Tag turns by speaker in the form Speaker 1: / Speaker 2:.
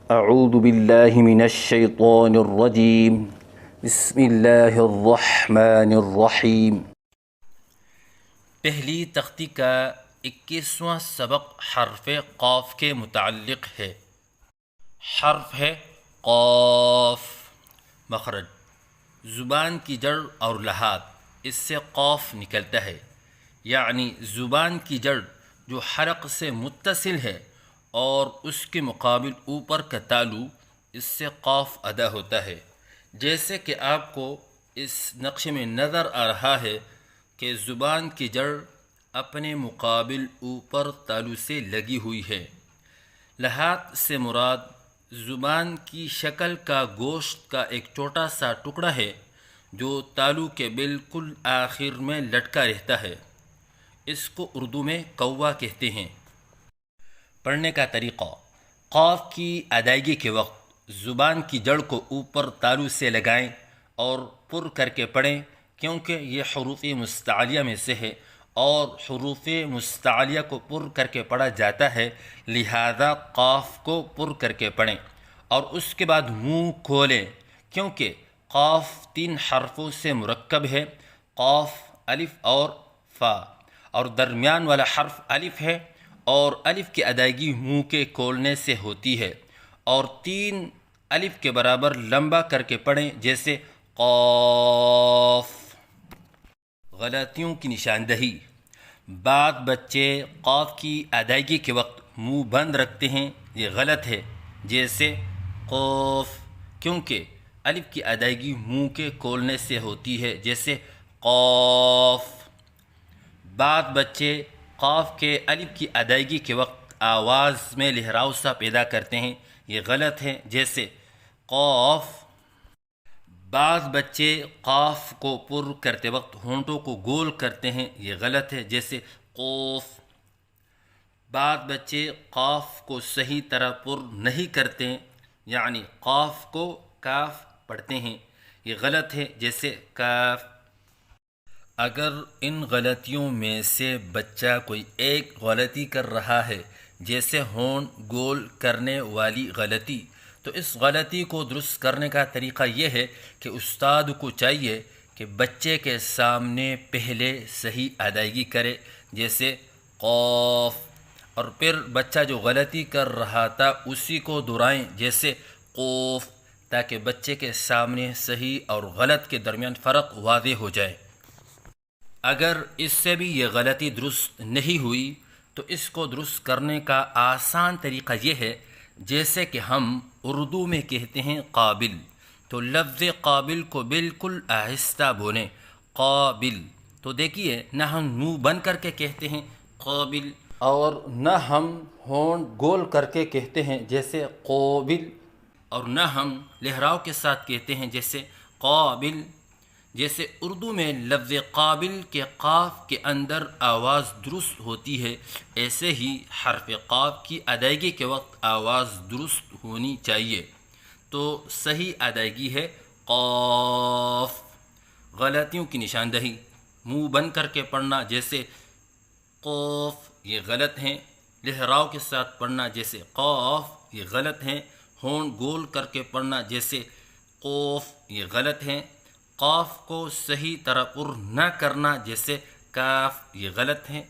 Speaker 1: اعوذ باللہ من الشیطان الرجیم بسم اللہ الرحمن الرحیم۔
Speaker 2: پہلی تختی کا 21واں سبق حرف قاف کے متعلق ہے۔ حرف ہے قاف۔ مخرج زبان کی جڑ اور لحاظ اس سے قاف نکلتا ہے، یعنی زبان کی جڑ جو حلق سے متصل ہے اور اس کے مقابل اوپر کا تالو اس سے قاف ادا ہوتا ہے، جیسے کہ آپ کو اس نقشے میں نظر آ رہا ہے کہ زبان کی جڑ اپنے مقابل اوپر تالو سے لگی ہوئی ہے۔ لحاظ سے مراد زبان کی شکل کا گوشت کا ایک چھوٹا سا ٹکڑا ہے جو تالو کے بالکل آخر میں لٹکا رہتا ہے۔ اس کو اردو میں کوا کہتے ہیں۔ پڑھنے کا طریقہ: قاف کی ادائیگی کے وقت زبان کی جڑ کو اوپر تالو سے لگائیں اور پر کر کے پڑھیں، کیونکہ یہ حروف مستعلیہ میں سے ہے اور حروف مستعلیہ کو پر کر کے پڑھا جاتا ہے، لہذا قاف کو پر کر کے پڑھیں اور اس کے بعد منہ کھولیں، کیونکہ قاف 3 حرفوں سے مرکب ہے، قاف، الف اور فا، اور درمیان والا حرف الف ہے اور الف کی ادائیگی منہ کے کھولنے سے ہوتی ہے، اور 3 الف کے برابر لمبا کر کے پڑھیں، جیسے قاف۔ غلطیوں کی نشاندہی: بعض بچے قاف کی ادائیگی کے وقت منہ بند رکھتے ہیں، یہ غلط ہے، جیسے قاف، کیونکہ الف کی ادائیگی منہ کے کھولنے سے ہوتی ہے، جیسے قاف۔ بعض بچے قاف کے الف کی ادائیگی کے وقت آواز میں لہراؤ سا پیدا کرتے ہیں، یہ غلط ہے، جیسے قاف۔ بعض بچے قاف کو پر کرتے وقت ہونٹوں کو گول کرتے ہیں، یہ غلط ہے، جیسے قوف۔ بعض بچے قاف کو صحیح طرح پر نہیں کرتے، یعنی قاف کو کاف پڑھتے ہیں، یہ غلط ہے، جیسے کاف۔ اگر ان غلطیوں میں سے بچہ کوئی ایک غلطی کر رہا ہے، جیسے ہونٹ گول کرنے والی غلطی، تو اس غلطی کو درست کرنے کا طریقہ یہ ہے کہ استاد کو چاہیے کہ بچے کے سامنے پہلے صحیح ادائیگی کرے، جیسے قاف، اور پھر بچہ جو غلطی کر رہا تھا اسی کو دہرائیں، جیسے قوف، تاکہ بچے کے سامنے صحیح اور غلط کے درمیان فرق واضح ہو جائے۔ اگر اس سے بھی یہ غلطی درست نہیں ہوئی تو اس کو درست کرنے کا آسان طریقہ یہ ہے، جیسے کہ ہم اردو میں کہتے ہیں قابل، تو لفظ قابل کو بالکل آہستہ بولیں، قابل۔ تو دیکھیے، نہ ہم منہ بند کر کے کہتے ہیں قابل، اور نہ ہم ہونٹ گول کر کے کہتے ہیں جیسے قابل، اور نہ ہم لہراؤ کے ساتھ کہتے ہیں جیسے قابل۔ جیسے اردو میں لفظ قابل کے قاف کے اندر آواز درست ہوتی ہے، ایسے ہی حرف قاف کی ادائیگی کے وقت آواز درست ہونی چاہیے، تو صحیح ادائیگی ہے قاف۔ غلطیوں کی نشاندہی: منہ بند کر کے پڑھنا جیسے قاف، یہ غلط ہیں۔ لہراؤ کے ساتھ پڑھنا جیسے قاف، یہ غلط ہیں۔ ہونٹ گول کر کے پڑھنا جیسے قوف، یہ غلط ہیں۔ قاف کو صحیح طرح پر نہ کرنا جیسے کاف، یہ غلط ہیں۔